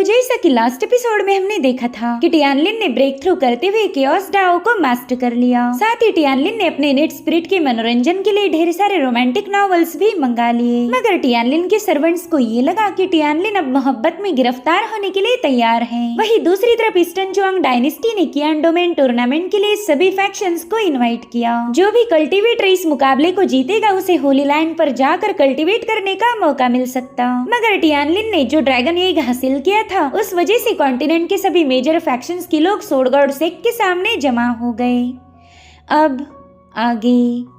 जैसा कि last episode में हमने देखा था कि टियानलिन ने ब्रेक थ्रू करते हुए केओस डाओ को मास्टर कर लिया। साथ ही टियानलिन ने अपने नेट स्पिरिट के मनोरंजन के लिए ढेर सारे रोमांटिक नॉवेल्स भी मंगा लिए। मगर टियानलिन के सर्वेंट्स को ये लगा कि टियानलिन अब मोहब्बत में गिरफ्तार होने के लिए तैयार है। वहीं दूसरी तरफ ईस्टर्न जुआंग डायनेस्टी ने कियान डोमेन टूर्नामेंट के लिए सभी फैक्शंस को इनवाइट किया। जो भी कल्टिवेटर इस मुकाबले को जीतेगा उसे होली लैंड पर जाकर कल्टिवेट करने का मौका मिल सकता। मगर टियानलिन ने जो ड्रैगन एग हासिल किया था उस वजह से कॉन्टिनेंट के सभी मेजर फैक्शंस के लोग स्वॉर्ड गॉड सेक के सामने जमा हो गए। अब आगे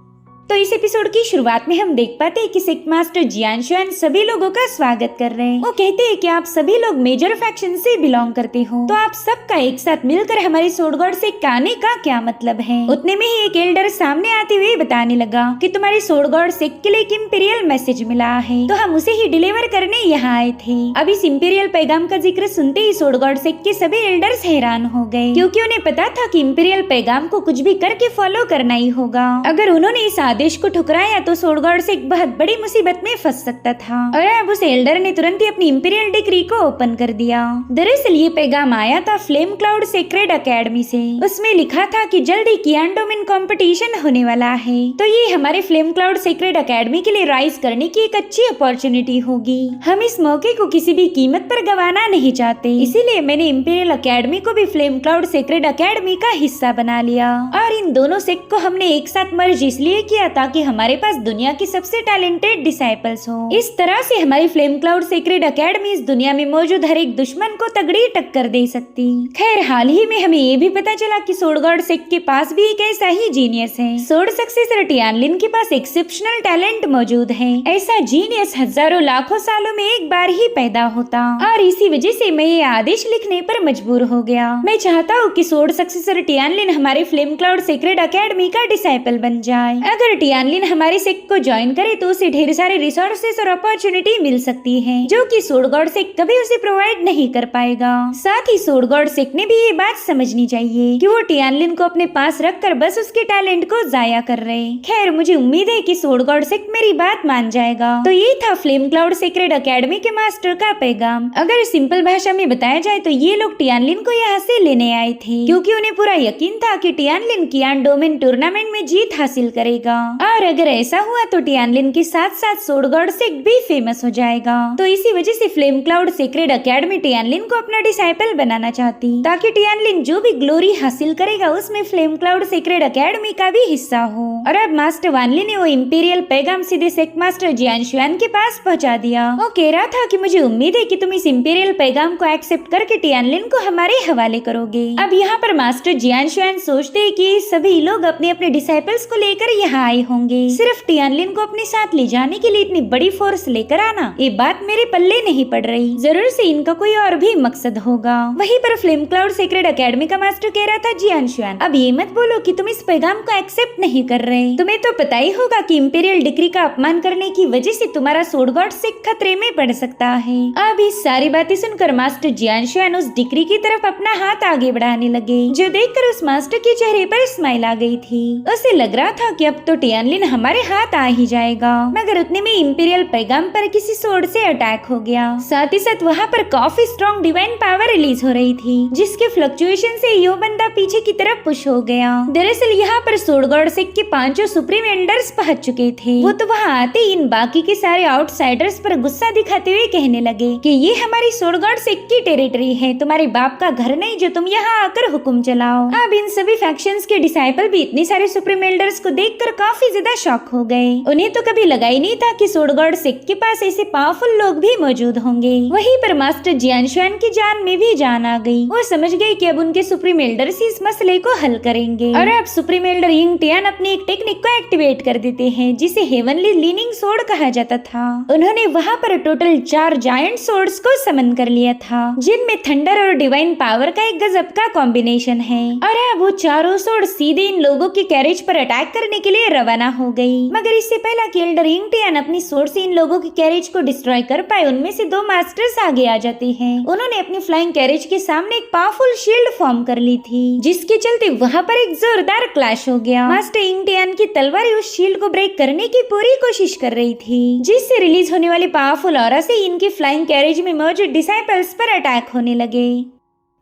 तो इस एपिसोड की शुरुआत में हम देख पाते हैं कि सेक्ट मास्टर जियान शुआन सभी लोगों का स्वागत कर रहे हैं। वो कहते हैं कि आप सभी लोग मेजर फैक्शन से बिलोंग करते हो, तो आप सबका एक साथ मिलकर हमारे स्वॉर्ड गॉड सेक आने का क्या मतलब है। उतने में ही एक एल्डर सामने आते हुए बताने लगा कि तुम्हारे स्वॉर्ड गॉड सेक के लिए एक इंपीरियल मैसेज मिला है, तो हम उसे ही डिलीवर करने यहाँ आए थे। अब इस इंपीरियल पैगाम का जिक्र सुनते ही स्वॉर्ड गॉड सेक के सभी एल्डर्स हैरान हो गए, क्योंकि उन्हें पता था कि इंपीरियल पैगाम को कुछ भी करके फॉलो करना ही होगा। अगर उन्होंने इस आदेश को ठुकराया तो स्वॉर्ड गॉड सेक बहुत बड़ी मुसीबत में फंस सकता था। और अब उस एल्डर ने तुरंत ही अपनी इंपीरियल डिग्री को ओपन कर दिया। दरअसल ये पैगाम आया था फ्लेम क्लाउड सेक्रेड एकेडमी से। उसमें लिखा था कि जल्द ही कियान डोमेन कंपटीशन होने वाला है, तो ये हमारे फ्लेम क्लाउड सेक्रेड एकेडमी के लिए राइज करने की एक अच्छी अपॉर्चुनिटी होगी। हम इस मौके को किसी भी कीमत पर गंवाना नहीं चाहते, इसीलिए मैंने इंपीरियल एकेडमी को भी फ्लेम क्लाउड सेक्रेड एकेडमी का हिस्सा बना लिया। और इन दोनों सेक्ट को हमने एक साथ मर्ज इसलिए किया ताकि हमारे पास दुनिया की सबसे टैलेंटेड डिसाइपल्स हो। इस तरह से हमारी फ्लेम क्लाउड सेक्रेड एकेडमी इस दुनिया में मौजूद हर एक दुश्मन को तगड़ी टक्कर दे सकती। खैर हाल ही में हमें ये भी पता चला कि स्वॉर्ड गॉड सेक्ट के पास भी एक ऐसा ही जीनियस है। स्वॉर्ड सक्सेसर टियानलिन के पास एक्सेप्शनल टैलेंट मौजूद है। ऐसा जीनियस हजारों लाखों सालों में एक बार ही पैदा होता, और इसी वजह से मैं ये आदेश लिखने पर मजबूर हो गया। मैं चाहता हूँ कि स्वॉर्ड सक्सेसर टियानलिन हमारे फ्लेम क्लाउड सेक्रेड एकेडमी का डिसाइपल बन जाए। अगर टियानलिन हमारे सेक्ट को ज्वाइन करे तो उसे ढेर सारे रिसोर्सेस और अपॉर्चुनिटी मिल सकती है, जो कि स्वॉर्ड गॉड सेक्ट कभी उसे प्रोवाइड नहीं कर पाएगा। साथ ही स्वॉर्ड गॉड सेक्ट ने भी ये बात समझनी चाहिए कि वो टियानलिन को अपने पास रखकर बस उसके टैलेंट को जाया कर रहे। खैर मुझे उम्मीद है कि स्वॉर्ड गॉड सेक्ट मेरी बात मान जाएगा। तो ये था फ्लेम क्लाउड सेक्रेड एकेडमी के मास्टर का पैगाम। अगर सिंपल भाषा में बताया जाए तो ये लोग टियानलिन को यहाँ से लेने आए थे, क्योंकि उन्हें पूरा यकीन था कि टियानलिन कियान डोमेन टूर्नामेंट में जीत हासिल करेगा। और अगर ऐसा हुआ तो टियानलिन के साथ साथ स्वॉर्ड गॉड सेक्ट भी फेमस हो जाएगा। तो इसी वजह से फ्लेम क्लाउड सेक्रेड एकेडमी टियानलिन को अपना डिसाइपल बनाना चाहती, ताकि टियानलिन जो भी ग्लोरी हासिल करेगा उसमें फ्लेम क्लाउड सेक्रेड एकेडमी का भी हिस्सा हो। और अब मास्टर वानली ने वो इंपीरियल पैगाम सीधे सेक्ट मास्टर जियान शुआन के पास पहुंचा दिया। वो कह रहा था कि मुझे उम्मीद है कि तुम इस इंपीरियल पैगाम को एक्सेप्ट करके टियानलिन को हमारे हवाले करोगे। अब यहाँ पर मास्टर जियान शुआन सोचते हैं कि सभी लोग अपने अपने डिसाइपल्स को लेकर यहाँ आए होंगे, सिर्फ टियानलिन को अपने साथ ले जाने के लिए इतनी बड़ी फोर्स लेकर आना, ये बात मेरे पल्ले नहीं पड़ रही। जरूर से इनका कोई और भी मकसद होगा। वहीं पर फ्लेम क्लाउड सेक्रेड एकेडमी का मास्टर कह रहा था जियान शुआन, अब ये मत बोलो कि तुम इस पैगाम को एक्सेप्ट नहीं कर रहे। तुम्हें तो पता ही होगा कि इंपीरियल डिग्री का अपमान करने की वजह से तुम्हारा स्वॉर्ड गॉड सेक्ट खतरे में पड़ सकता है। अब इस सारी बातें सुनकर मास्टर जियान शुआन उस डिग्री की तरफ अपना हाथ आगे बढ़ाने लगे, जो देखकर उस मास्टर के चेहरे पर स्माइल आ गई थी। उसे लग रहा था कि अब तो टियानलिन हमारे हाथ आ ही जाएगा। मगर उतने में इंपीरियल पैगाम पर किसी स्वॉर्ड से अटैक हो गया। साथ ही साथ वहाँ पर काफी स्ट्रॉन्ग डिवाइन पावर रिलीज हो रही थी, जिसके फ्लक्चुएशन से यो बंदा पीछे की तरफ पुश हो गया। दरअसल यहाँ पर स्वॉर्ड गॉड सेक्ट के 5 सुप्रीम एल्डर्स पहुंच चुके थे। वो तो वहाँ आते ही इन बाकी के सारे आउटसाइडर्स पर गुस्सा दिखाते हुए कहने लगे कि ये हमारी स्वॉर्ड गॉड सेक्ट की टेरिटरी है, तुम्हारे बाप का घर नहीं जो तुम यहाँ आकर हुक्म चलाओ। अब इन सभी फैक्शंस के डिसाइपल भी इतने सारे सुप्रीम एल्डर्स को देखकर काफी ज्यादा शॉक हो गए। उन्हें तो कभी लगा ही नहीं था कि स्वॉर्ड गॉड सेक्ट के पास ऐसे पावरफुल लोग भी मौजूद होंगे। वहीं पर मास्टर जियान शुआन की जान में भी जान आ गई। वो समझ गए कि अब उनके सुप्रीम एल्डर्स इस मसले को हल करेंगे। और अब सुप्रीम एल्डर यिंग टियान अपनी एक टेक्निक को एक्टिवेट कर देते हैं, जिसे हेवनली लीनिंग सोर्ड कहा जाता था। उन्होंने वहाँ पर टोटल 4 जायंट सोर्ड्स को समन कर लिया था, जिनमें थंडर और डिवाइन पावर का एक गजब का कॉम्बिनेशन है। और अब वो चारों सोर्ड सीधे इन लोगों के कैरेज पर अटैक करने के लिए रवाना हो गई। मगर इससे पहले कि एल्डर इंग टियान अपनी सोर्ड से इन लोगों के कैरेज को डिस्ट्रॉय कर पाए, उनमें से 2 मास्टर्स आगे आ जाते हैं। उन्होंने अपनी फ्लाइंग कैरेज के सामने एक पावरफुल शील्ड फॉर्म कर ली थी, जिसके चलते वहाँ पर एक जोरदार क्लैश हो गया। मास्टर इंग टियान की तलवार उस शील्ड को ब्रेक करने की पूरी कोशिश कर रही थी, जिससे रिलीज होने वाली पावरफुल ऑरा से इनकी फ्लाइंग कैरेज में मौजूद डिसाइपल्स पर अटैक होने लगे।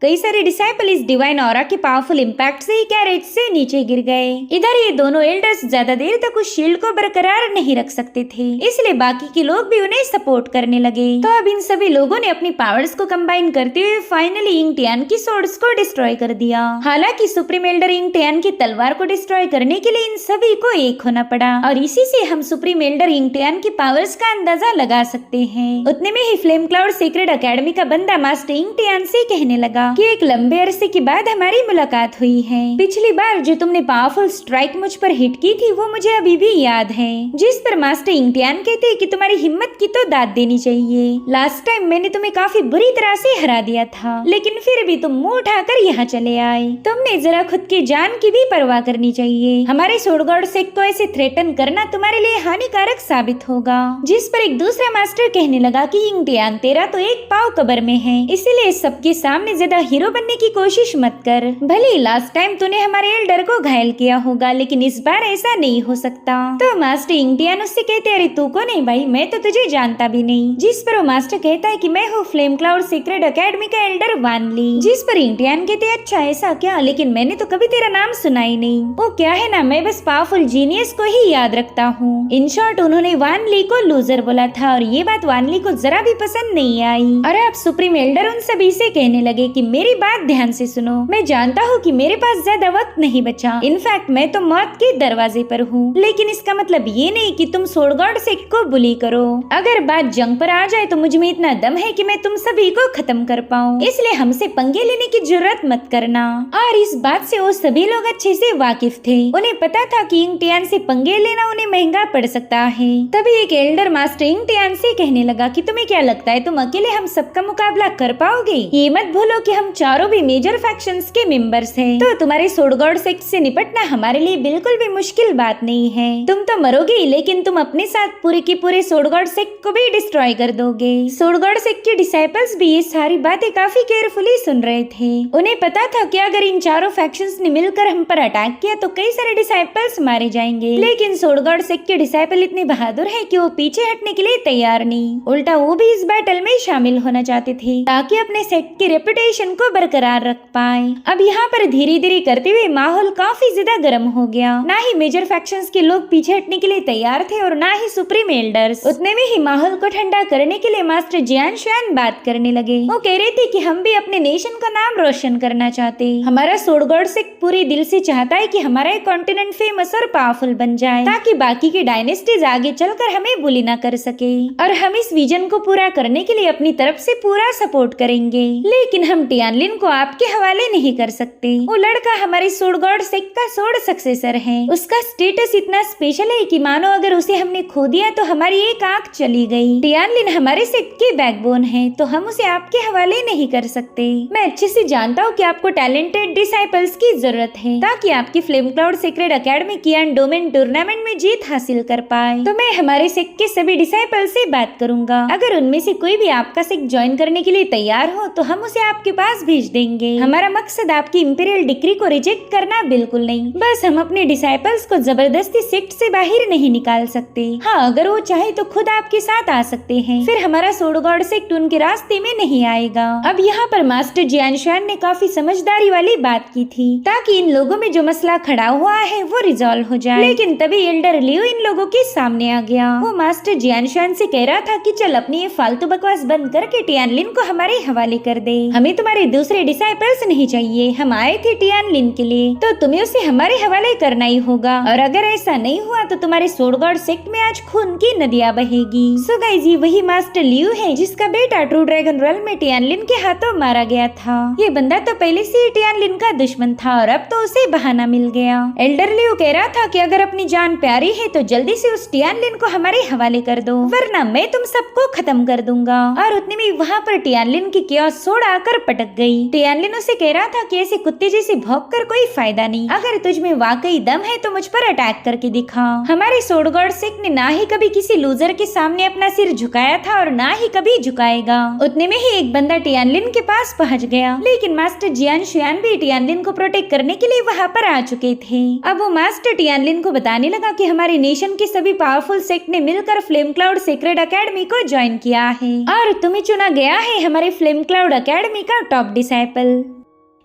कई सारे डिसाइपल इस डिवाइन ऑरा के पावरफुल इम्पैक्ट से ही कैरेज से नीचे गिर गए। इधर ये दोनों एल्डर्स ज्यादा देर तक उस शील्ड को बरकरार नहीं रख सकते थे, इसलिए बाकी के लोग भी उन्हें सपोर्ट करने लगे। तो अब इन सभी लोगों ने अपनी पावर्स को कंबाइन करते हुए फाइनली इंग टियान की सोर्ड्स को डिस्ट्रॉय कर दिया। हालांकि सुप्रीम एल्डर इंग टियान की तलवार को डिस्ट्रॉय करने के लिए इन सभी को एक होना पड़ा, और इसी से हम सुप्रीम एल्डर इंग टियान की पावर्स का अंदाजा लगा सकते हैं। उतने में ही फ्लेम क्लाउड सीक्रेट अकेडमी का बंदा मास्टर इंग टियान से कहने लगा कि एक लंबे अरसे के बाद हमारी मुलाकात हुई है। पिछली बार जो तुमने पावरफुल स्ट्राइक मुझ पर हिट की थी वो मुझे अभी भी याद है, जिस पर मास्टर इंग टियान कहते हैं कि तुम्हारी हिम्मत की तो दाद देनी चाहिए। लास्ट टाइम मैंने तुम्हें काफी बुरी तरह से हरा दिया था, लेकिन फिर भी तुम मुंह उठाकर यहाँ चले आए। तुमने जरा खुद की जान की भी परवाह करनी चाहिए। हमारे सोड गॉड सेक्ट को ऐसे थ्रेटन करना तुम्हारे लिए हानिकारक साबित होगा। जिस पर एक दूसरा मास्टर कहने लगा कि इंग टियान तेरा तो एक पाव कब्र में है, इसीलिए सबके सामने ज्यादा हीरो बनने की कोशिश मत कर। भले ही लास्ट टाइम तूने हमारे एल्डर को घायल किया होगा, लेकिन इस बार ऐसा नहीं हो सकता। तो मास्टर इंग टियान उससे कहते अरे तू को नहीं भाई, मैं तो तुझे जानता भी नहीं। जिस पर वो मास्टर कहता है कि मैं हूँ फ्लेम क्लाउड सीक्रेट अकेडमी का एल्डर वान ली। जिस पर इंग टियान कहते अच्छा ऐसा क्या, लेकिन मैंने तो कभी तेरा नाम सुना ही नहीं। वो क्या है ना, मैं बस पावरफुल जीनियस को ही याद रखता हूँ। इन शॉर्ट उन्होंने वान ली को लूजर बोला था, और ये बात वान ली को जरा भी पसंद नहीं आई। और अब सुप्रीम एल्डर उन सभी से कहने लगे कि मेरी बात ध्यान से सुनो। मैं जानता हूँ कि मेरे पास ज्यादा वक्त नहीं बचा, इनफैक्ट मैं तो मौत के दरवाजे पर हूँ, लेकिन इसका मतलब ये नहीं कि तुम सोड गॉड सेक्ट को बुली करो। अगर बात जंग पर आ जाए तो मुझ में इतना दम है कि मैं तुम सभी को खत्म कर पाऊँ, इसलिए हमसे पंगे लेने की जरूरत मत करना। और इस बात से वो सभी लोग अच्छे से वाकिफ थे। उन्हें पता था कि इंग टियान से पंगे लेना उन्हें महंगा पड़ सकता है। तभी एक एल्डर मास्टर इंग टियान से कहने लगा कि तुम्हें क्या लगता है तुम अकेले हम सबका मुकाबला कर पाओगे? ये मत भूलो कि हम चारों भी मेजर फैक्शंस के मेंबर्स हैं, तो तुम्हारे सोड गॉड सेक्ट से निपटना हमारे लिए बिल्कुल भी मुश्किल बात नहीं है। तुम तो मरोगे, लेकिन तुम अपने साथ पूरे के पूरे सोड गॉड सेक्ट को भी डिस्ट्रॉय कर दोगे। सोड गॉड सेक्ट के डिसाइपल्स भी ये सारी बातें काफी केयरफुली सुन रहे थे। उन्हें पता था कि अगर इन चारों फैक्शंस ने मिलकर हम पर अटैक किया तो कई सारे डिसाइपल्स मारे जाएंगे, लेकिन सोड गॉड सेक्ट के डिसाइपल इतने बहादुर हैं कि वो पीछे हटने के लिए तैयार नहीं, उल्टा वो भी इस बैटल में शामिल होना चाहते थे ताकि अपने सेक्ट की रेपुटेशन को बरकरार रख पाए। अब यहाँ पर धीरे धीरे करते हुए माहौल काफी ज्यादा गर्म हो गया। ना ही मेजर फैक्शंस के लोग पीछे हटने के लिए तैयार थे और ना ही सुप्रीम एल्डर्स। उतने में ही माहौल को ठंडा करने के लिए मास्टर जियान शुआन बात करने लगे। वो कह रहे थे कि हम भी अपने नेशन का नाम रोशन करना चाहते। हमारा सोड गॉड सेक्ट पूरे दिल से चाहता है कि हमारा एक कॉन्टिनेंट फेमस और पावरफुल बन जाए, ताकि बाकी की डायनेस्टीज आगे चलकर हमें बुली ना कर सके। और हम इस विजन को पूरा करने के लिए अपनी तरफ से पूरा सपोर्ट करेंगे, लेकिन हम टियानलिन को आपके हवाले नहीं कर सकते। वो लड़का हमारे सोड गॉड सेक्ट का सोड सक्सेसर है। उसका स्टेटस इतना स्पेशल है कि मानो अगर उसे हमने खो दिया तो हमारी एक आंख चली गई। टियानलिन हमारे सेक्ट की बैकबोन है, तो हम उसे आपके हवाले नहीं कर सकते। मैं अच्छे से जानता हूँ कि आपको टैलेंटेड डिसाइपल्स की जरूरत है, ताकि आपकी फ्लेम क्लाउड सीक्रेट अकेडमी कियान डोमेन टूर्नामेंट में जीत हासिल कर पाए। तो मैं हमारे सेक्ट के सभी डिसाइपल से बात करूंगा। अगर उनमें से कोई भी आपका सेक्ट ज्वाइन करने के लिए तैयार हो तो हम उसे आपके पास भेज देंगे। हमारा मकसद आपकी इंपीरियल डिक्री को रिजेक्ट करना बिल्कुल नहीं, बस हम अपने डिसाइपल्स को जबरदस्ती सेक्ट से बाहर नहीं निकाल सकते। हाँ, अगर वो चाहे तो खुद आपके साथ आ सकते हैं, फिर हमारा सोड गॉड सेक्ट उनके रास्ते में नहीं आएगा। अब यहाँ पर मास्टर जियान शुआन ने काफी समझदारी वाली बात की थी, ताकि इन लोगों में जो मसला खड़ा हुआ है वो रिजॉल्व हो जाए। लेकिन तभी एल्डर लियो इन लोगों के सामने आ गया। वो मास्टर जियान शुआन से कह रहा था कि चल अपनी ये फालतू बकवास बंद करके टियानलिन को हमारे हवाले कर दे। हमें तुम्हारे दूसरे डिसाइपल्स नहीं चाहिए, हम आए थे टियानलिन के लिए, तो तुम्हें उसे हमारे हवाले करना ही होगा। और अगर ऐसा नहीं हुआ तो तुम्हारे सोड गॉड सेक्ट में आज खून की नदियां बहेगी। सो गाइस, ये वही मास्टर लियो है जिसका बेटा ट्रू ड्रैगन रॉयल में टियानलिन के हाथों मारा गया था। ये बंदा तो पहले से ही टियानलिन का दुश्मन था और अब तो उसे बहाना मिल गया। एल्डर लियो कह रहा था कि अगर अपनी जान प्यारी है तो जल्दी से उस टियानलिन को हमारे हवाले कर दो, वरना मैं तुम सबको खत्म कर दूंगा। और उतने में वहाँ पर टियानलिन की कियास सोड आकर पटक अटक गई। टियानलिन उसे कह रहा था कि ऐसे कुत्ते जैसे भौंक कर कोई फायदा नहीं, अगर तुझ में वाकई दम है तो मुझ पर अटैक करके दिखा। हमारे स्वॉर्ड गार्ड सिक ने ना ही कभी किसी लूजर के सामने अपना सिर झुकाया था और ना ही कभी झुकाएगा। उतने में ही एक बंदा टियानलिन के पास पहुंच गया, लेकिन मास्टर जियान शुयान भी टियानलिन को प्रोटेक्ट करने के लिए वहाँ पर आ चुके थे। अब वो मास्टर टियानलिन को बताने लगा कि हमारे नेशन के सभी पावरफुल सेक्ट ने मिलकर फ्लेम क्लाउड सीक्रेट एकेडमी को ज्वाइन किया है और तुम्हें चुना गया है हमारे फ्लेम क्लाउड एकेडमी का टॉप डिसाइपल।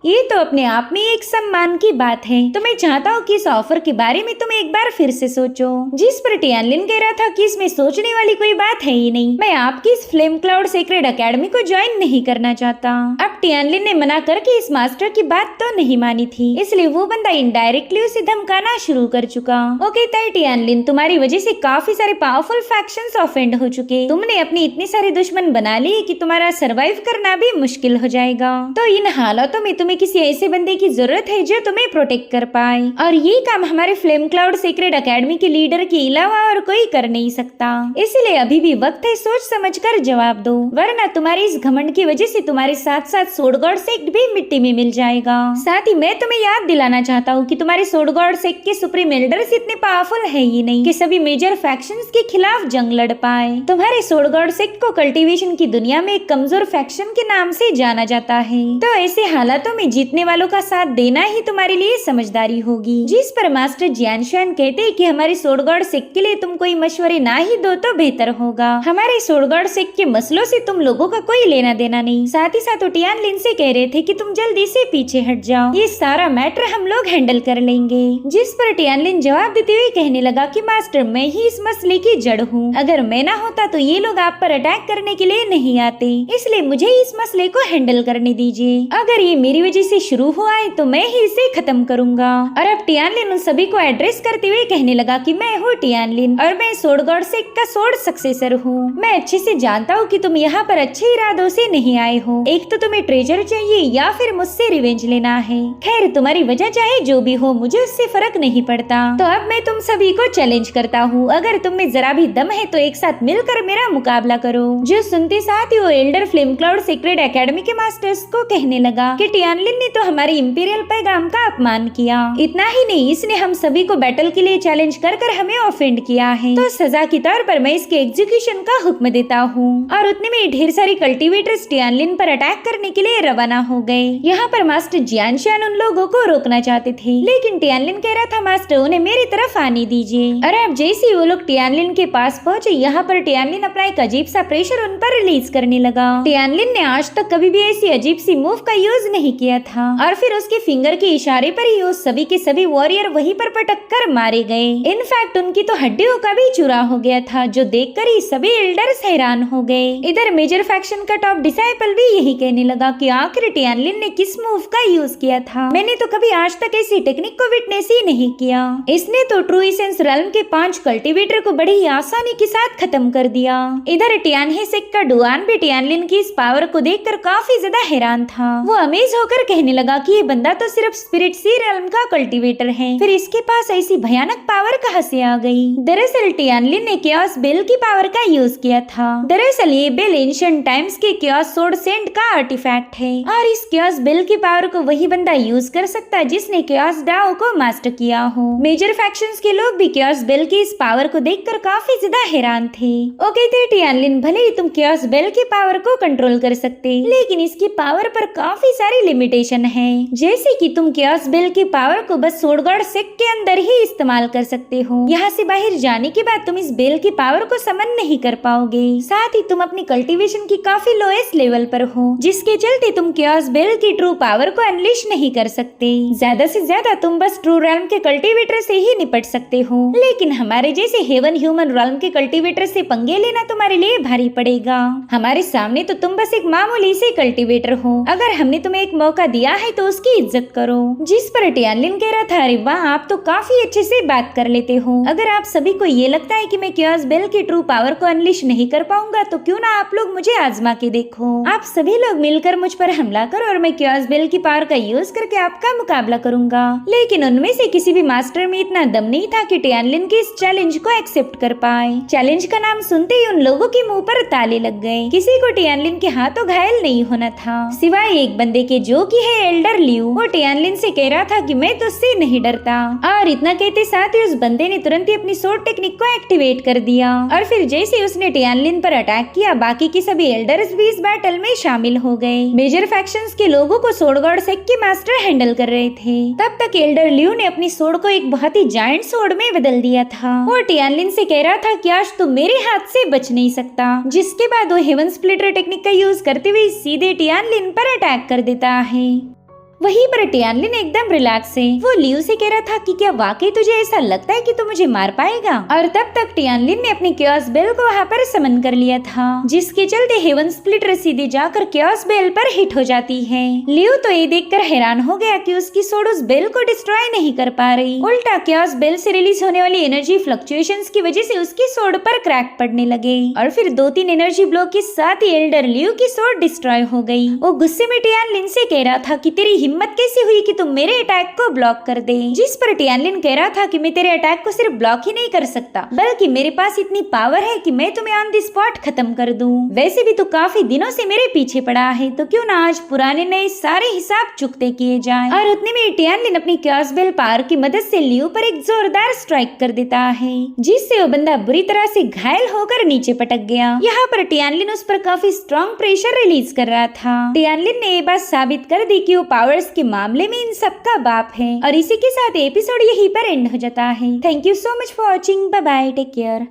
ये तो अपने आप में एक सम्मान की बात है। तो मैं चाहता हूँ कि इस ऑफर के बारे में तुम एक बार फिर से सोचो। जिस पर टियानलिन कह रहा था कि इसमें सोचने वाली कोई बात है ही नहीं, मैं आपकी इस फ्लेम क्लाउड सीक्रेट एकेडमी को ज्वाइन नहीं करना चाहता। अब टियानलिन ने मना करके इस मास्टर की बात तो नहीं मानी थी, इसलिए वो बंदा इनडायरेक्टली उसे धमकाना शुरू कर चुका। वो कहता है टियानलिन, तुम्हारी वजह से काफी सारे पावरफुल फैक्शंस ऑफेंड हो चुके, तुमने अपने इतने सारे दुश्मन बना लिए कि तुम्हारा सरवाइव करना भी मुश्किल हो जाएगा। तो इन हालातों में तुम्हें किसी ऐसे बंदे की जरूरत है जो तुम्हें प्रोटेक्ट कर पाए, और ये काम हमारे फ्लेम क्लाउड सीक्रेट एकेडमी के लीडर के अलावा और कोई कर नहीं सकता। इसलिए अभी भी वक्त है सोच समझकर जवाब दो, वरना तुम्हारे इस घमंड की वजह से तुम्हारे साथ साथ स्वॉर्ड गार्ड सेक्ट भी मिट्टी में मिल जाएगा। साथ ही मैं तुम्हें याद दिलाना चाहता हूँ कि तुम्हारे स्वॉर्ड गार्ड सेक्ट के सुप्रीम एल्डर्स इतने पावरफुल है ही नहीं कि सभी मेजर फैक्शंस के खिलाफ जंग लड़ पाए। तुम्हारे स्वॉर्ड गार्ड सेक्ट को कल्टीवेशन की दुनिया में एक कमजोर फैक्शन के नाम से जाना जाता है। तो ऐसे हालातों में जीतने वालों का साथ देना ही तुम्हारे लिए समझदारी होगी। जिस पर मास्टर जियान शुयान कहते हैं कि हमारे स्वॉर्ड गार्ड सेक्ट के लिए तुम कोई मशवरे ना ही दो तो बेहतर होगा। हमारे स्वॉर्ड गार्ड सेक्ट के मसलों से तुम लोगों का कोई लेना देना नहीं। साथ ही साथ टियानलिन से कह रहे थे कि तुम जल्दी से पीछे हट जाओ, ये सारा मैटर हम लोग हैंडल कर लेंगे। जिस पर टियानलिन जवाब देते हुए कहने लगा कि मास्टर, मैं ही इस मसले की जड़ हूँ, अगर मैं ना होता तो ये लोग आप पर अटैक करने के लिए नहीं आते, इसलिए मुझे इस मसले को हैंडल करने दीजिए। अगर ये मेरी वजह से शुरू हुआ है तो मैं ही इसे खत्म करूंगा। और अब टियानलिन उन सभी को एड्रेस करते हुए कहने लगा कि मैं हूँ टियानलिन और मैं स्वॉर्ड गार्ड सेक्ट का स्वॉर्ड सक्सेसर हूँ। मैं अच्छे से जानता हूँ कि तुम यहाँ पर अच्छे इरादों से नहीं आए हो, एक तो तुम्हें ट्रेजर चाहिए या फिर मुझसे रिवेंज लेना है। खैर, तुम्हारी वजह चाहे जो भी हो, मुझे उससे फर्क नहीं पड़ता। तो अब मैं तुम सभी को चैलेंज करता हूँ, अगर तुम में जरा भी दम है तो एक साथ मिलकर मेरा मुकाबला करो। जो सुनते साथ ही वो Elder flame cloud secret academy के मास्टर्स को कहने लगा कि टियानलिन ने तो हमारे इंपीरियल पैगाम का अपमान किया। इतना ही नहीं, इसने हम सभी को बैटल के लिए चैलेंज कर कर हमें ऑफेंड किया है, तो सजा के तौर पर मैं इसके एग्जीक्यूशन का हुक्म देता हूँ। और उतने में ढेर सारे कल्टीवेटर्स टियानलिन पर अटैक करने के लिए रवाना हो गए। यहाँ पर मास्टर जियान शुयान उन लोगों को रोकना चाहते थे, लेकिन टियानलिन कह रहा था मास्टर उन्हें मेरी तरफ आने दीजिए। और अब जैसे ही वो लोग टियानलिन के पास पहुँचे, यहाँ पर टियानलिन अपना एक अजीब सा प्रेशर उन पर रिलीज करने लगा। टियानलिन ने आज तक कभी भी ऐसी अजीब सी मूव का यूज नहीं किया था, और फिर उसके फिंगर के इशारे पर ही उस सभी के सभी वॉरियर वहीं पर पटक कर मारे गए। इनफैक्ट उनकी तो हड्डियों का भी चूरा हो गया था, जो देखकर ही सभी एल्डर्स हैरान हो गए। इधर मेजर फैक्शन का टॉप डिसाइपल भी यही कहने लगा कि आखिर टियानलिन ने किस मूव का यूज किया था, मैंने तो कभी आज तक ऐसी टेक्निक को विटनेस ही नहीं किया। इसने तो ट्रू एसेंस रेल्म के 5 कल्टीवेटर को बड़ी ही आसानी के साथ खत्म कर दिया। इधर टियानहे सेक्ट का डुआन भी टियानलिन की इस पावर को देखकर काफी ज्यादा हैरान था। वो अमेज होकर कहने लगा कि ये बंदा तो सिर्फ स्पिरिट सी रेल्म का कल्टीवेटर है, फिर इसके पास ऐसी भयानक पावर कहां से आ गई। दरअसल टियानलिन ने कियोस बेल की पावर का यूज किया था। दरअसल ये बेल एंशिएंट टाइम्स के कियोस सोर्ड सेंट का आर्टिफैक्ट है, और इस कियोस बेल की पावर को वही बंदा यूज कर सकता है जिसने कियोस डाओ को मास्टर किया हो। मेजर फैक्शंस के लोग भी कियोस बेल की इस पावर को देखकर काफी ज्यादा हैरान थे। वो कहते टियानलिन, भले ही तुम कियोस बेल की पावर को कंट्रोल कर सकते, लेकिन इसकी पावर पर काफी सारी लिमिटेशन है, जैसे कि तुम कियोस बेल की पावर को बस स्वॉर्ड गार्ड सेक्ट के अंदर ही इस्तेमाल कर सकते हो। यहाँ से बाहर जाने के बाद तुम इस बेल की पावर को समन नहीं कर पाओगे। साथ ही तुम अपनी कल्टीवेशन की काफी लोएस्ट लेवल पर हो, जिसके चलते तुम कियोस बेल की ट्रू पावर को अनलिश नहीं कर सकते। ज्यादा से ज्यादा तुम बस ट्रू रेल्म के कल्टीवेटर से ही निपट सकते हो, लेकिन हमारे जैसे हेवन ह्यूमन रेल्म के कल्टीवेटर से पंगे लेना तुम्हारे लिए भारी पड़ेगा। हमारे सामने तो तुम बस एक मामूली से कल्टीवेटर हो। अगर हमने तुम्हें एक मौका दिया है तो उसकी इज्जत करो। जिस पर टियानलिन कह रहा था, अरे वाह, आप तो काफी अच्छे से बात कर लेते हो। अगर आप सभी को ये लगता है कि मैं क्योस बेल की ट्रू पावर को अनलिश नहीं कर पाऊंगा तो क्यों ना आप लोग मुझे आजमा के देखो। आप सभी लोग मिलकर मुझ पर हमला करो और मैं क्योस बेल की पावर का यूज करके आपका मुकाबला करूंगा। लेकिन उनमें से किसी भी मास्टर में इतना दम नहीं था कि टियानलिन के इस चैलेंज को एक्सेप्ट कर पाए। चैलेंज का नाम सुनते ही उन लोगों के मुंह पर ताले लग गए। किसी को टियानलिन के हाथों घायल नहीं होना था, सिवाय एक बंदे के जो कि है एल्डर लियू। वो टियानलिन से कह रहा था कि मैं तुझसे नहीं डरता, और इतना कहते साथ ही उस बंदे ने तुरंत ही अपनी सोर्ड टेक्निक को एक्टिवेट कर दिया। और फिर जैसे उसने टियानलिन पर अटैक किया, बाकी के सभी एल्डर्स भी इस बैटल में शामिल हो गए। मेजर फैक्शंस के लोगों को सोर्ड गॉड सेक के मास्टर हैंडल कर रहे थे। तब तक एल्डर लियू ने अपनी सोर्ड को एक बहुत ही जायंट सोर्ड में बदल दिया था। वो टियानलिन से कह रहा था कि आज तू मेरे हाथ से बच नहीं सकता। जिसके बाद वो हेवन स्प्लिटर टेक्निक का यूज करते हुए सीधे टियानलिन पर अटैक कर देता है। वहीं पर टियानलिन एकदम रिलैक्स है। वो लियू से कह रहा था कि क्या वाकई तुझे ऐसा लगता है कि तू मुझे मार पाएगा। और तब तक टियानलिन ने अपनी क्योस बेल को वहाँ पर समन कर लिया था, जिसके चलते हेवन स्प्लिटर सीधे जाकर क्योस बेल पर हिट हो जाती है। लियू तो ये देखकर हैरान हो गया कि उसकी सोर्ड उस बेल को डिस्ट्रॉय नहीं कर पा रही। उल्टा क्योस बेल से रिलीज होने वाली एनर्जी फ्लक्चुएशंस की वजह से उसकी सोर्ड पर क्रैक पड़ने लगे और फिर 2-3 एनर्जी ब्लॉक के साथ ही एल्डर लियू की सोर्ड डिस्ट्रॉय हो गई। वो गुस्से में टियानलिन से कह रहा था कि तेरी हिम्मत कैसी हुई कि तुम मेरे अटैक को ब्लॉक कर दे। जिस पर टियानलिन कह रहा था कि मैं तेरे अटैक को सिर्फ ब्लॉक ही नहीं कर सकता, बल्कि मेरे पास इतनी पावर है कि मैं तुम्हें ऑन द स्पॉट खत्म कर दूं। वैसे भी तू काफी दिनों से मेरे पीछे पड़ा है, तो क्यों ना आज पुराने नए सारे हिसाब चुकते किए जाएं। और उतने में टियानलिन अपनी क्योस बेल पावर की मदद से लियू पर एक जोरदार स्ट्राइक कर देता है, जिससे वो बंदा बुरी तरह से घायल होकर नीचे पटक गया। यहाँ पर टियानलिन उस पर काफी स्ट्रॉन्ग प्रेशर रिलीज कर रहा था। टियानलिन ने ये बात साबित कर दी कि वो पावर्स के मामले में इन सबका बाप है। और इसी के साथ एपिसोड यहीं पर एंड हो जाता है। Thank you so much for watching. Bye bye, take care.